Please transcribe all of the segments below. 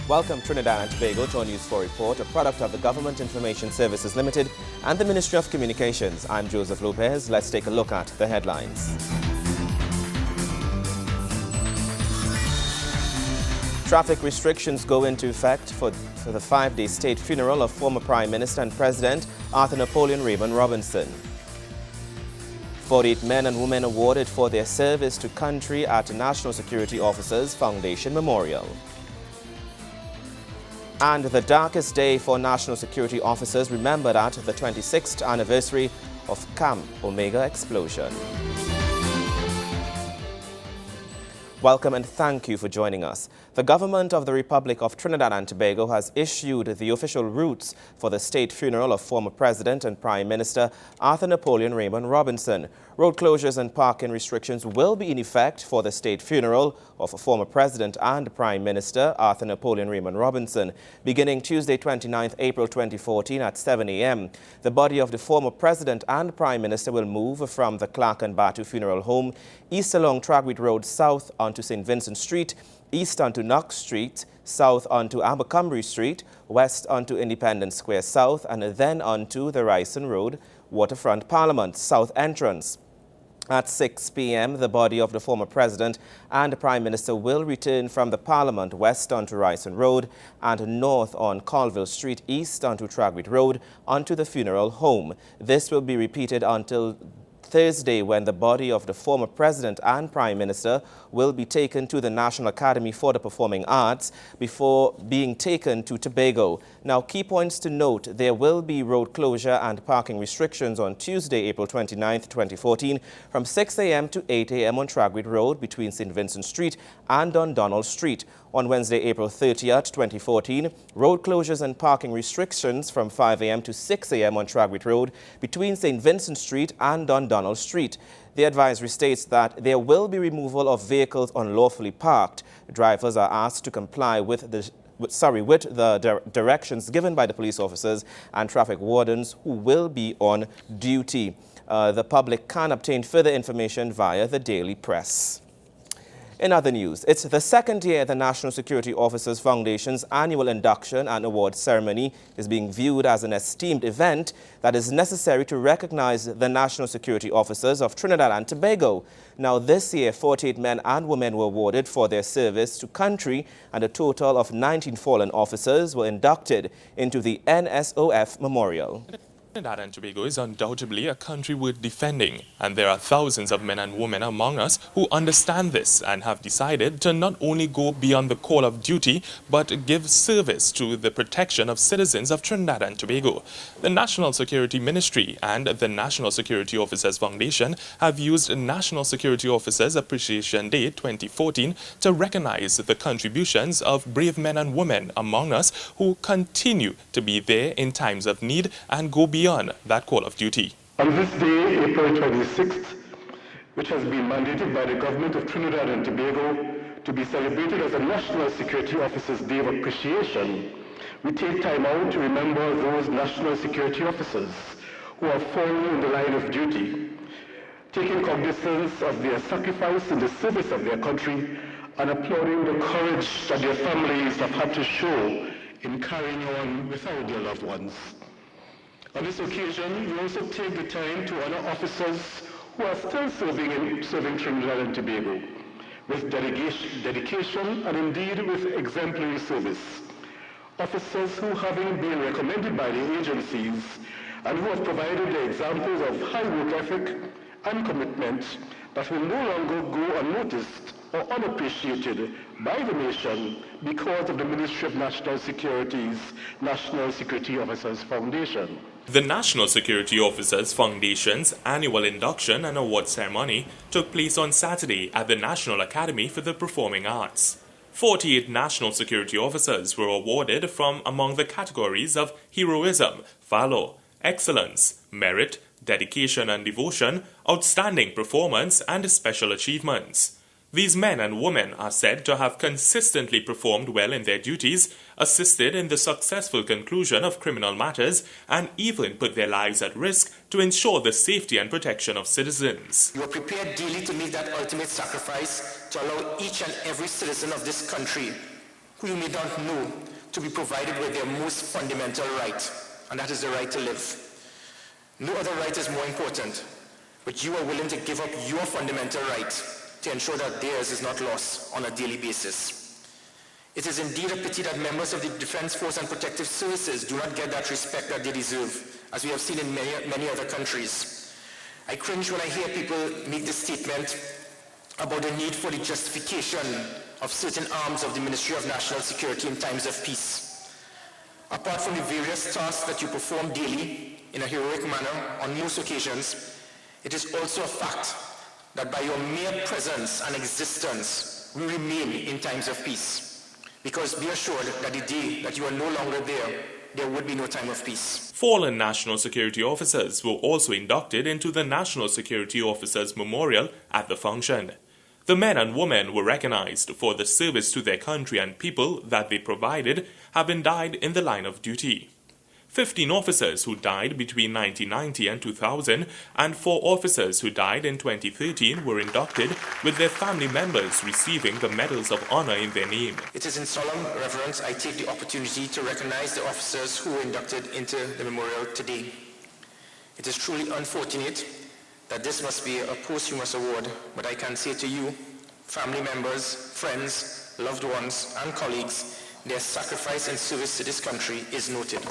Welcome Trinidad and Tobago to our News 4 report, a product of the Government Information Services Limited and the Ministry of Communications. I'm Joseph Lopez. Let's take a look at the headlines. Traffic restrictions go into effect for the 5-day state funeral of former Prime Minister and President Arthur Napoleon Raymond Robinson. 48 men and women awarded for their service to country at National Security Officers Foundation Memorial. And the darkest day for national security officers remembered at the 26th anniversary of Camp Omega explosion. Welcome and thank you for joining us. The government of the Republic of Trinidad and Tobago has issued the official routes for the state funeral of former President and Prime Minister Arthur Napoleon Raymond Robinson. Road closures and parking restrictions will be in effect for the state funeral of former President and Prime Minister Arthur Napoleon Raymond Robinson, beginning Tuesday 29th April 2014 at 7 a.m. The body of the former President and Prime Minister will move from the Clark and Batu Funeral Home east along Tragwit Road south onto St. Vincent Street, east onto Knox Street, south onto Abercrombie Street, west onto Independence Square South, and then onto the Ryson Road, Waterfront Parliament, South Entrance. At 6 p.m., the body of the former President and Prime Minister will return from the Parliament west onto Ryson Road and north on Colville Street, east onto Tragwit Road, onto the funeral home. This will be repeated until Thursday, when the body of the former President and Prime Minister will be taken to the National Academy for the Performing Arts before being taken to Tobago. Now, key points to note: there will be road closure and parking restrictions on Tuesday, April 29th, 2014, from 6 a.m. to 8 a.m. on Tragwit Road between St. Vincent Street and on Donald Street. On Wednesday, April 30th, 2014, road closures and parking restrictions from 5 a.m. to 6 a.m. on Tragwit Road between St. Vincent Street and on Donald Street. The advisory states that there will be removal of vehicles unlawfully parked. Drivers are asked to comply with the directions given by the police officers and traffic wardens who will be on duty. The public can obtain further information via the Daily Press. In other news, it's the second year the National Security Officers Foundation's annual induction and award ceremony is being viewed as an esteemed event that is necessary to recognize the national security officers of Trinidad and Tobago. Now, this year, 48 men and women were awarded for their service to country, and a total of 19 fallen officers were inducted into the NSOF Memorial. Trinidad and Tobago is undoubtedly a country worth defending, and there are thousands of men and women among us who understand this and have decided to not only go beyond the call of duty, but give service to the protection of citizens of Trinidad and Tobago. The National Security Ministry and the National Security Officers Foundation have used National Security Officers Appreciation Day 2014 to recognize the contributions of brave men and women among us who continue to be there in times of need and go beyond that call of duty. On this day, April 26th, which has been mandated by the government of Trinidad and Tobago to be celebrated as a National Security Officers Day of Appreciation, we take time out to remember those national security officers who have fallen in the line of duty, taking cognizance of their sacrifice in the service of their country and applauding the courage that their families have had to show in carrying on without their loved ones. On this occasion, we also take the time to honor officers who are still serving Trinidad and Tobago with dedication and indeed with exemplary service. Officers who, having been recommended by the agencies and who have provided the examples of high work ethic and commitment that will no longer go unnoticed or unappreciated by the nation because of the Ministry of National Security's National Security Officers Foundation. The National Security Officers Foundation's annual induction and award ceremony took place on Saturday at the National Academy for the Performing Arts. 48 national security officers were awarded from among the categories of heroism, valor, excellence, merit, dedication and devotion, outstanding performance, and special achievements. These men and women are said to have consistently performed well in their duties, assisted in the successful conclusion of criminal matters, and even put their lives at risk to ensure the safety and protection of citizens. You are prepared daily to make that ultimate sacrifice to allow each and every citizen of this country who you may not know to be provided with their most fundamental right, and that is the right to live. No other right is more important, but you are willing to give up your fundamental right to ensure that theirs is not lost on a daily basis. It is indeed a pity that members of the Defense Force and Protective Services do not get that respect that they deserve, as we have seen in many other countries. I cringe when I hear people make this statement about the need for the justification of certain arms of the Ministry of National Security in times of peace. Apart from the various tasks that you perform daily in a heroic manner on most occasions, it is also a fact that by your mere presence and existence, we remain in times of peace. Because be assured that the day that you are no longer there would be no time of peace. Fallen national security officers were also inducted into the National Security Officers Memorial at the function. The men and women were recognized for the service to their country and people that they provided, having died in the line of duty. 15 officers who died between 1990 and 2000 and 4 officers who died in 2013 were inducted, with their family members receiving the Medals of Honor in their name. It is in solemn reverence I take the opportunity to recognize the officers who were inducted into the memorial today. It is truly unfortunate that this must be a posthumous award, but I can say to you, family members, friends, loved ones, and colleagues, their sacrifice and service to this country is noted.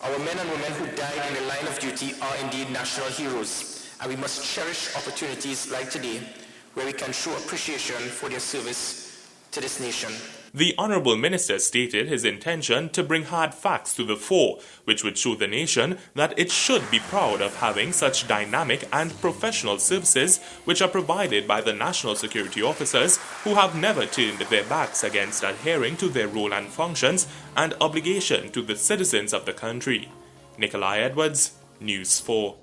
Our men and women who died in the line of duty are indeed national heroes, and we must cherish opportunities like today where we can show appreciation for their service to this nation. The Honourable Minister stated his intention to bring hard facts to the fore, which would show the nation that it should be proud of having such dynamic and professional services which are provided by the national security officers who have never turned their backs against adhering to their role and functions and obligation to the citizens of the country. Nikolai Edwards, News 4.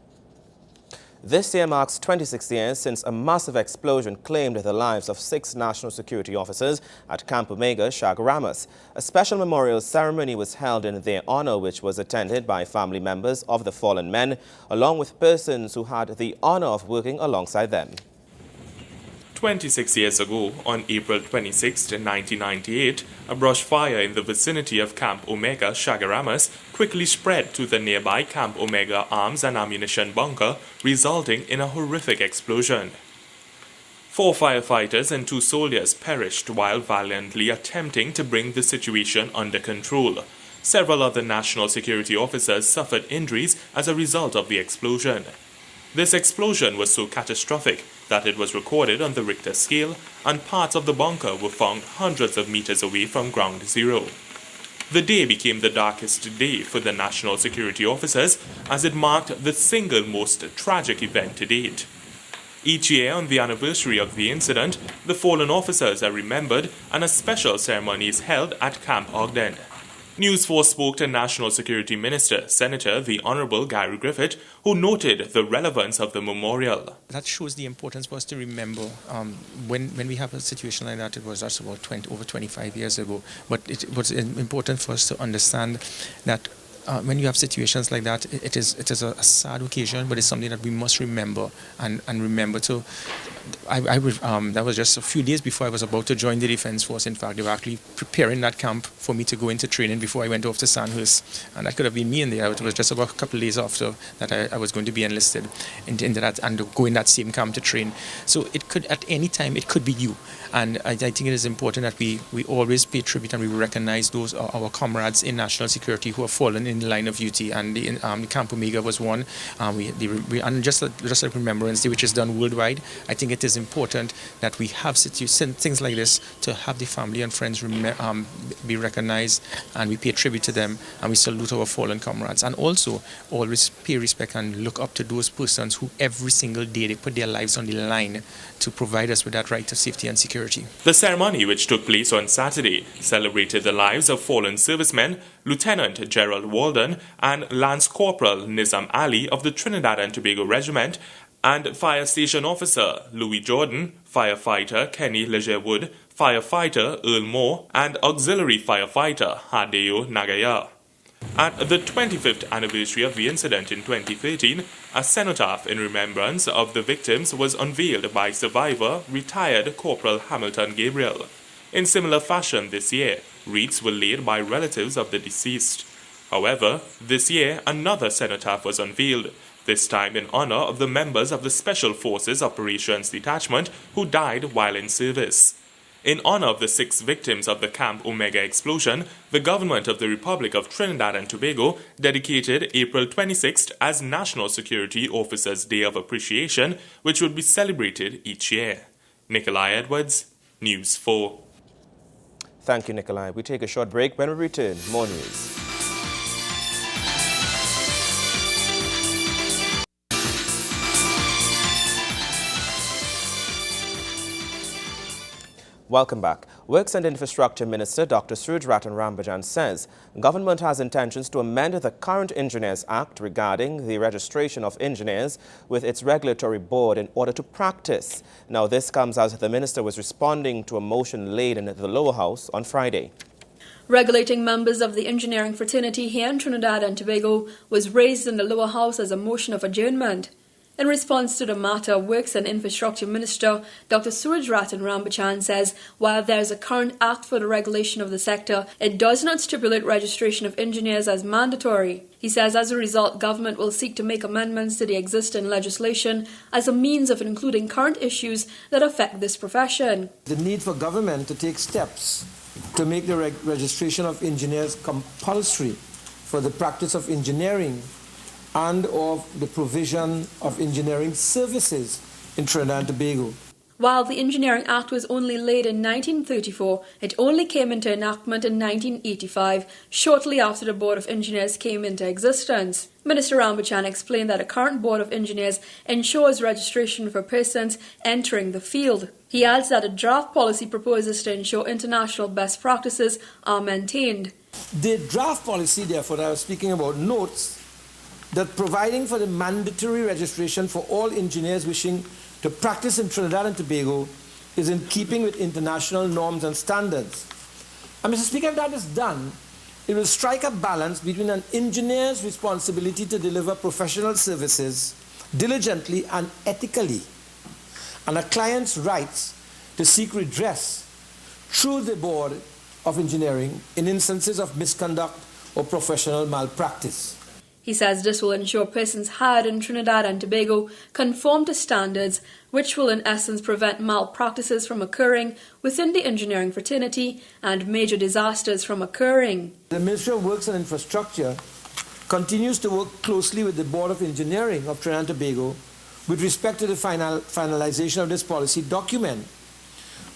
This year marks 26 years since a massive explosion claimed the lives of 6 national security officers at Camp Omega, Chaguaramas. A special memorial ceremony was held in their honor, which was attended by family members of the fallen men, along with persons who had the honor of working alongside them. 26 years ago, on April 26, 1998, a brush fire in the vicinity of Camp Omega, Chaguaramas, quickly spread to the nearby Camp Omega Arms and Ammunition bunker, resulting in a horrific explosion. 4 firefighters and 2 soldiers perished while valiantly attempting to bring the situation under control. Several other national security officers suffered injuries as a result of the explosion. This explosion was so catastrophic that it was recorded on the Richter scale, and parts of the bunker were found hundreds of meters away from ground zero. The day became the darkest day for the national security officers, as it marked the single most tragic event to date. Each year on the anniversary of the incident, the fallen officers are remembered and a special ceremony is held at Camp Ogden. News 4 spoke to National Security Minister, Senator the Honourable Gary Griffith, who noted the relevance of the memorial. That shows the importance for us to remember when we have a situation like that. It was just about over 25 years ago, but it was important for us to understand that when you have situations like that, it is a sad occasion, but it's something that we must remember and remember to. That was just a few days before I was about to join the Defense Force. In fact, they were actually preparing that camp for me to go into training before I went off to Sandhurst, and that could have been me in there. It was just about a couple of days after that I was going to be enlisted into that and go in that same camp to train. So it could, at any time, it could be you. And I think it is important that we always pay tribute and we recognize those our comrades in national security who have fallen in the line of duty. And the Camp Omega was one. And just like Remembrance Day, which is done worldwide, I think it is important that we have things like this to have the family and friends be recognized, and we pay tribute to them, and we salute our fallen comrades, and also always pay respect and look up to those persons who every single day they put their lives on the line to provide us with that right to safety and security. The ceremony, which took place on Saturday, celebrated the lives of fallen servicemen Lieutenant Gerald Walden and Lance Corporal Nizam Ali of the Trinidad and Tobago Regiment, and Fire Station Officer Louis Jordan, Firefighter Kenny Legerwood, Firefighter Earl Moore, and Auxiliary Firefighter Hadeo Nagaya. At the 25th anniversary of the incident in 2013, a cenotaph in remembrance of the victims was unveiled by survivor, retired Corporal Hamilton Gabriel. In similar fashion this year, wreaths were laid by relatives of the deceased. However, this year another cenotaph was unveiled, this time in honor of the members of the Special Forces Operations Detachment who died while in service. In honor of the 6 victims of the Camp Omega explosion, the government of the Republic of Trinidad and Tobago dedicated April 26th as National Security Officers' Day of Appreciation, which would be celebrated each year. Nikolai Edwards, News 4. Thank you, Nikolai. We take a short break. When we return, more news. Welcome back. Works and Infrastructure Minister Dr. Suraj Ratan Rambajan says government has intentions to amend the current Engineers Act regarding the registration of engineers with its regulatory board in order to practice. Now, this comes as the minister was responding to a motion laid in the lower house on Friday. Regulating members of the engineering fraternity here in Trinidad and Tobago was raised in the lower house as a motion of adjournment. In response to the matter, Works and Infrastructure Minister Dr. Suraj Ratan Rambajan says while there is a current act for the regulation of the sector, it does not stipulate registration of engineers as mandatory. He says as a result, government will seek to make amendments to the existing legislation as a means of including current issues that affect this profession. The need for government to take steps to make the registration of engineers compulsory for the practice of engineering and of the provision of engineering services in Trinidad and Tobago. While the Engineering Act was only laid in 1934, it only came into enactment in 1985, shortly after the Board of Engineers came into existence. Minister Rambajan explained that a current Board of Engineers ensures registration for persons entering the field. He adds that a draft policy proposes to ensure international best practices are maintained. The draft policy, therefore, that I was speaking about, notes that providing for the mandatory registration for all engineers wishing to practice in Trinidad and Tobago is in keeping with international norms and standards. And Mr. Speaker, if that is done, it will strike a balance between an engineer's responsibility to deliver professional services diligently and ethically, and a client's rights to seek redress through the Board of Engineering in instances of misconduct or professional malpractice. He says this will ensure persons hired in Trinidad and Tobago conform to standards, which will in essence prevent malpractices from occurring within the engineering fraternity and major disasters from occurring. The Ministry of Works and Infrastructure continues to work closely with the Board of Engineering of Trinidad and Tobago with respect to the finalization of this policy document,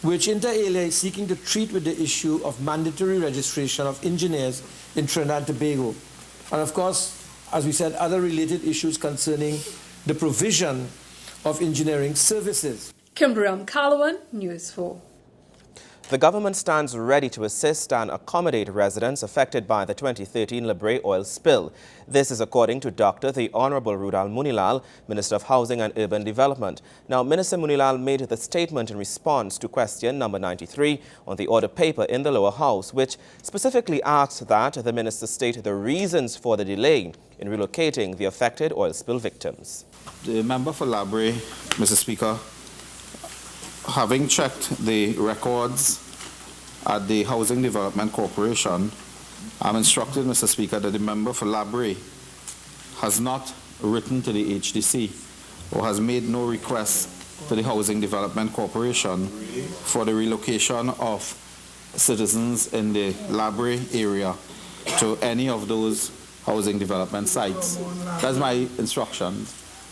which inter alia is seeking to treat with the issue of mandatory registration of engineers in Trinidad and Tobago. And of course, as we said, other related issues concerning the provision of engineering services. Kimberly Calawan, News 4. The government stands ready to assist and accommodate residents affected by the 2013 Labre oil spill. This is according to Dr. the Honorable Rudal Munilal, Minister of Housing and Urban Development. Now, Minister Munilal made the statement in response to question number 93 on the order paper in the lower house, which specifically asks that the minister state the reasons for the delay in relocating the affected oil spill victims. The member for Labre, Mr. Speaker, having checked the records at the Housing Development Corporation, I'm instructed, Mr. Speaker, that the member for Labre has not written to the HDC or has made no request to the Housing Development Corporation for the relocation of citizens in the Labre area to any of those housing development sites. That's my instruction.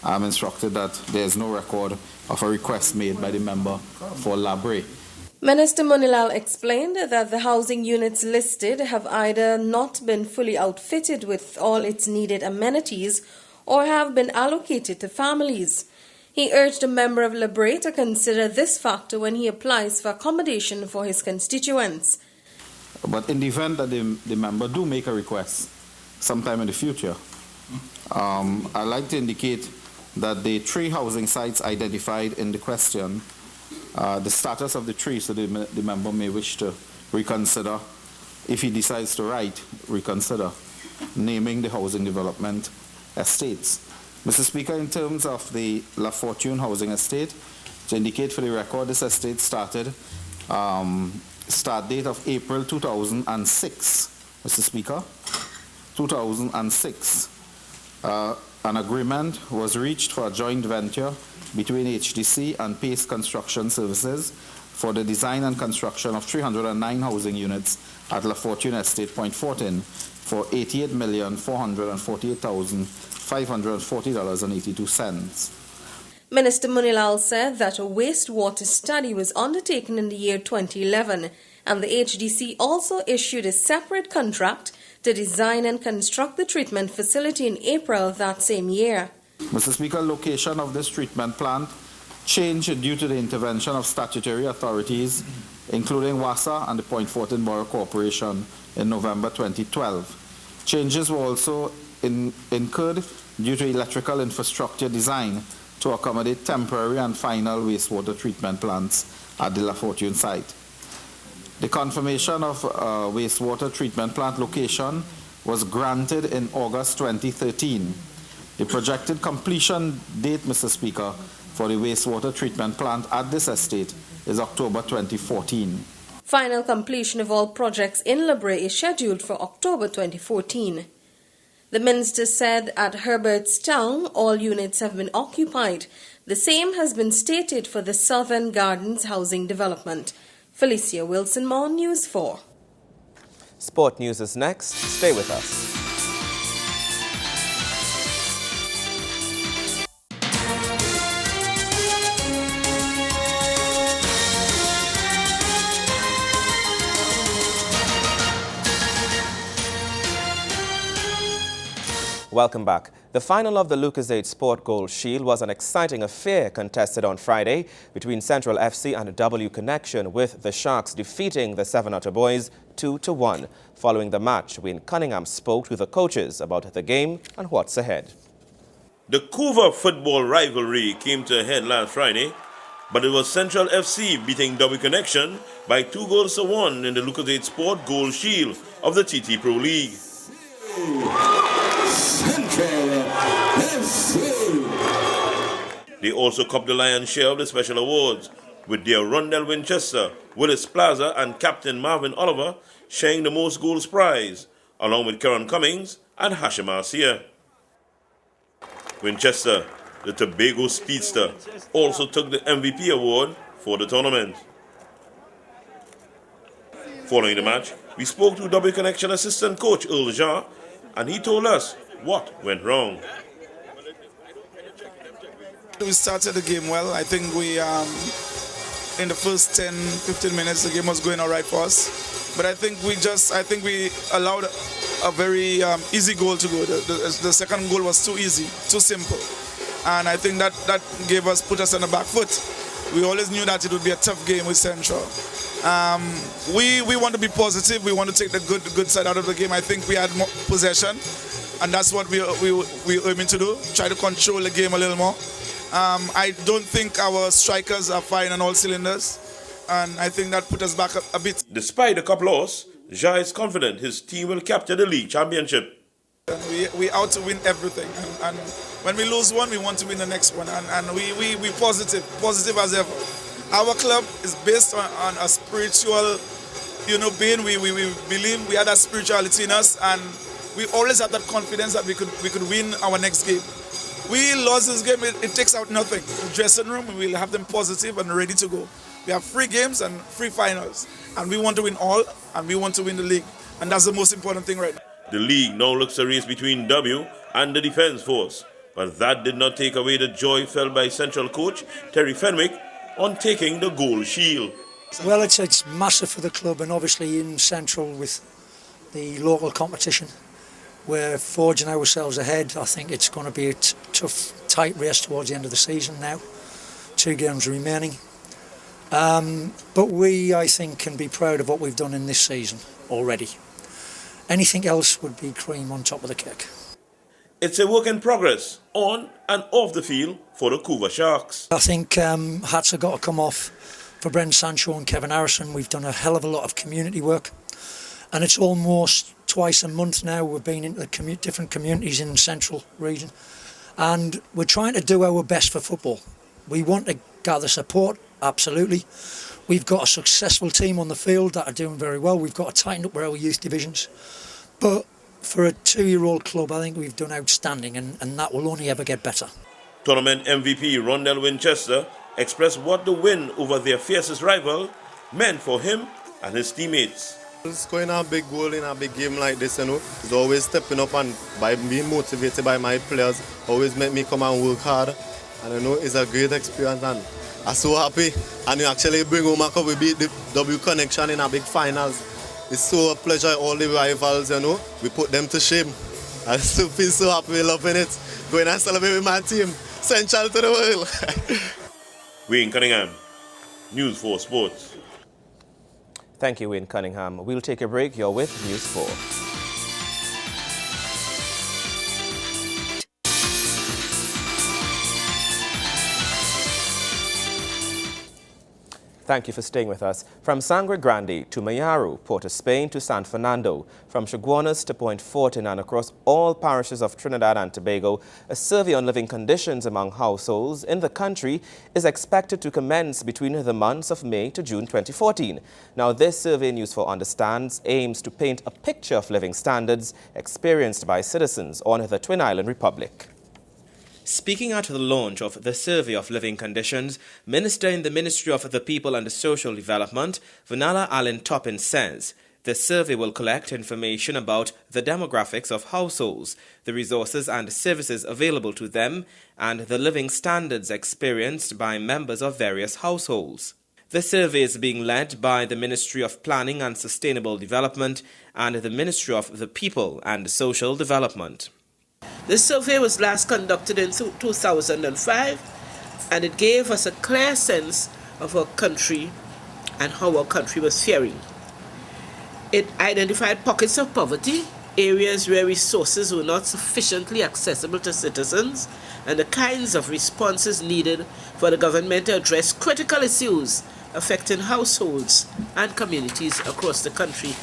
I'm instructed that there is no record of a request made by the member for Labre. Minister Munilal explained that the housing units listed have either not been fully outfitted with all its needed amenities or have been allocated to families. He urged a member of Labre to consider this factor when he applies for accommodation for his constituents. But in the event that the member do make a request sometime in the future, I'd like to indicate that the 3 housing sites identified in the question, the status of the 3, so the member may wish to reconsider, if he decides to write, reconsider, naming the housing development estates. Mr. Speaker, in terms of the La Fortune housing estate, to indicate for the record, this estate started start date of April 2006, Mr. Speaker. 2006. An agreement was reached for a joint venture between HDC and Pace Construction Services for the design and construction of 309 housing units at La Fortune Estate, Point Fortin, for $88,448,540.82. Minister Munilal said that a wastewater study was undertaken in the year 2011, and the HDC also issued a separate contract to design and construct the treatment facility in April of that same year. Mr. Speaker, location of this treatment plant changed due to the intervention of statutory authorities, including WASA and the Point Fortin Borough Corporation in November 2012. Changes were also incurred due to electrical infrastructure design to accommodate temporary and final wastewater treatment plants at the La Fortune site. The confirmation of wastewater treatment plant location was granted in August 2013. The projected completion date, Mr. Speaker, for the wastewater treatment plant at this estate is October 2014. Final completion of all projects in Labre is scheduled for October 2014. The minister said at Herbertstown all units have been occupied. The same has been stated for the Southern Gardens housing development. Felicia Wilson, More News 4. Sport news is next. Stay with us. Welcome back. The final of the Lucozade Sport Gold Shield was an exciting affair contested on Friday between Central FC and W Connection, with the Sharks defeating the Seven Otter Boys 2-1. Following the match, Wayne Cunningham spoke to the coaches about the game and what's ahead. The Couva football rivalry came to a head last Friday, but it was Central FC beating W Connection by 2-1 in the Lucozade Sport Gold Shield of the TT Pro League. They also copped the lion's share of the special awards, with their Rondell Winchester, Willis Plaza and Captain Marvin Oliver sharing the most goals prize, along with Karen Cummings and Hashim Arcia. Winchester, the Tobago speedster, also took the MVP award for the tournament. Following the match, we spoke to W Connection assistant coach Earl Jean, and he told us what went wrong. We started the game well. I think we, in the first 10-15 minutes, the game was going all right for us. But I think we allowed a very easy goal to go. The second goal was too easy, too simple. And I think that put us on the back foot. We always knew that it would be a tough game with Central. We want to be positive. We want to take the good side out of the game. I think we had more possession, and that's what we aiming to do. Try to control the game a little more. I don't think our strikers are firing on all cylinders, and I think that put us back a bit. Despite the cup loss, Ja is confident his team will capture the league championship. And we out to win everything, and when we lose one, we want to win the next one, and we positive as ever. Our club is based on a spiritual, being. We believe we had that spirituality in us, and we always had that confidence that we could win our next game. We lost this game, it takes out nothing. The dressing room, we will have them positive and ready to go. We have 3 games and 3 finals, and we want to win all, and we want to win the league, and that's the most important thing right now. The league now looks a race between W and the Defence Force, but that did not take away the joy felt by Central coach Terry Fenwick on taking the Gold Shield. Well, it's massive for the club, and obviously in Central with the local competition, we're forging ourselves ahead. I think it's going to be a tough, tight race towards the end of the season now. 2 games remaining. But we, I think, can be proud of what we've done in this season already. Anything else would be cream on top of the cake. It's a work in progress, on and off the field, for the Couva Sharks. I think hats have got to come off for Brendan Sancho and Kevin Harrison. We've done a hell of a lot of community work, and it's almost twice a month now we've been into the different communities in the Central region, and we're trying to do our best for football. We want to gather support Absolutely. We've got a successful team on the field that are doing very well. We've got to tighten up our youth divisions. But for a 2-year-old club, I think we've done outstanding, and that will only ever get better. Tournament MVP Rondell Winchester expressed what the win over their fiercest rival meant for him and his teammates. Scoring a big goal in a big game like this, is always stepping up, and by being motivated by my players, always make me come and work hard. And it's a great experience, and I'm so happy. And you actually bring home a cup. We beat the W Connection in a big finals. It's so a pleasure. All the rivals, we put them to shame. I still feel so happy, loving it. Going and celebrate with my team. Central to the world. Wayne Cunningham, News 4 Sports. Thank you, Wayne Cunningham. We'll take a break. You're with News 4. Thank you for staying with us. From Sangre Grande to Mayaru, Port of Spain to San Fernando, from Chaguanas to Point Fortin and across all parishes of Trinidad and Tobago, a survey on living conditions among households in the country is expected to commence between the months of May to June 2014. Now, this survey, News 4 understands, aims to paint a picture of living standards experienced by citizens on the Twin Island Republic. Speaking at the launch of the Survey of Living Conditions, Minister in the Ministry of the People and Social Development, Vanilla Allen Toppin, says the survey will collect information about the demographics of households, the resources and services available to them, and the living standards experienced by members of various households. The survey is being led by the Ministry of Planning and Sustainable Development and the Ministry of the People and Social Development. The survey was last conducted in 2005, and it gave us a clear sense of our country and how our country was faring. It identified pockets of poverty, areas where resources were not sufficiently accessible to citizens, and the kinds of responses needed for the government to address critical issues affecting households and communities across the country.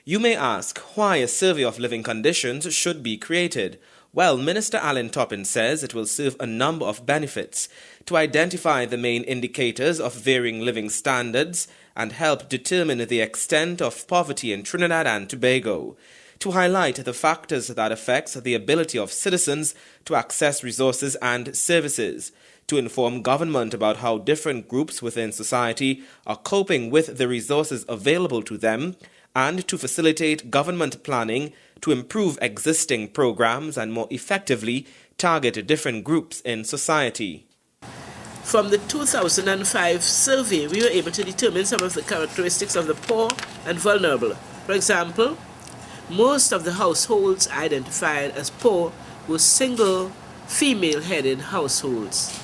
You may ask why a survey of living conditions should be created. Well, Minister Allen Toppin says it will serve a number of benefits: to identify the main indicators of varying living standards and help determine the extent of poverty in Trinidad and Tobago, to highlight the factors that affect the ability of citizens to access resources and services, to inform government about how different groups within society are coping with the resources available to them, and to facilitate government planning to improve existing programs and more effectively target different groups in society. From the 2005 survey, we were able to determine some of the characteristics of the poor and vulnerable. For example, most of the households identified as poor were single, female-headed households.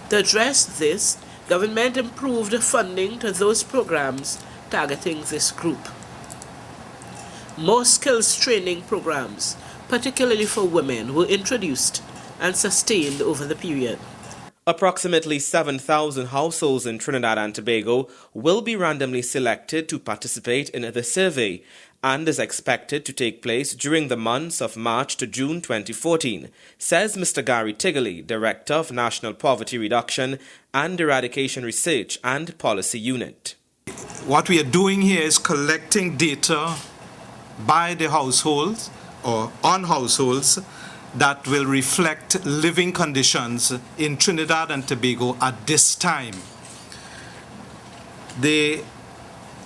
To address this, government improved funding to those programs targeting this group. More skills training programs, particularly for women, were introduced and sustained over the period. Approximately 7,000 households in Trinidad and Tobago will be randomly selected to participate in the survey and is expected to take place during the months of March to June 2014, says Mr. Gary Tigley, Director of National Poverty Reduction and Eradication Research and Policy Unit. What we are doing here is collecting data by the households or on households that will reflect living conditions in Trinidad and Tobago at this time. The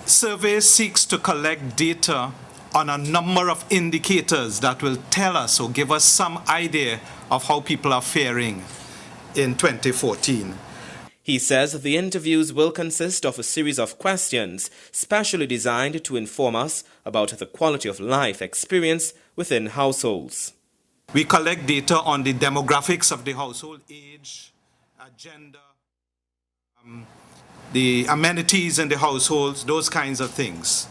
survey seeks to collect data on a number of indicators that will tell us or give us some idea of how people are faring in 2014. He says the interviews will consist of a series of questions specially designed to inform us about the quality of life experienced within households. We collect data on the demographics of the household, age, gender, the amenities in the households, those kinds of things.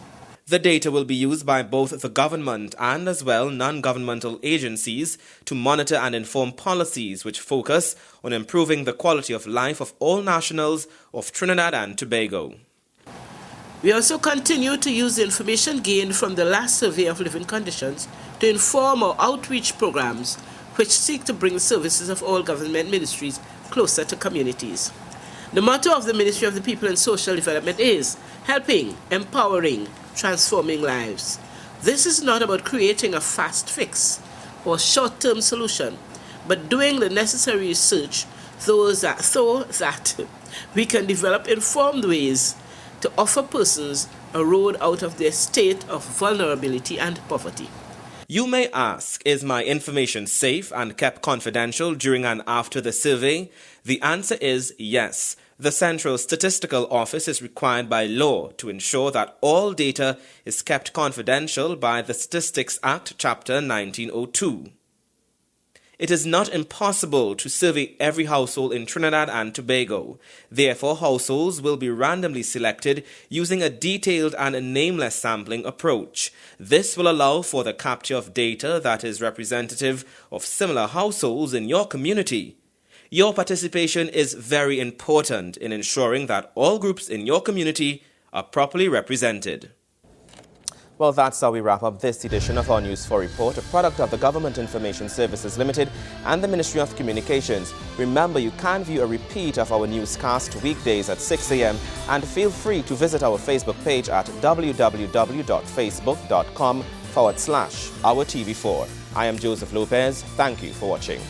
The data will be used by both the government and as well non-governmental agencies to monitor and inform policies which focus on improving the quality of life of all nationals of Trinidad and Tobago. We also continue to use the information gained from the last survey of living conditions to inform our outreach programs which seek to bring services of all government ministries closer to communities. The motto of the Ministry of the People and Social Development is helping, empowering, transforming lives. This is not about creating a fast fix or short-term solution, but doing the necessary research so that we can develop informed ways to offer persons a road out of their state of vulnerability and poverty. You may ask, is my information safe and kept confidential during and after the survey? The answer is yes. The Central Statistical Office is required by law to ensure that all data is kept confidential by the Statistics Act, Chapter 1902. It is not impossible to survey every household in Trinidad and Tobago. Therefore, households will be randomly selected using a detailed and a nameless sampling approach. This will allow for the capture of data that is representative of similar households in your community. Your participation is very important in ensuring that all groups in your community are properly represented. Well, that's how we wrap up this edition of our News 4 Report, a product of the Government Information Services Limited and the Ministry of Communications. Remember, you can view a repeat of our newscast weekdays at 6 a.m. and feel free to visit our Facebook page at www.facebook.com/OurTV4. I am Joseph Lopez. Thank you for watching.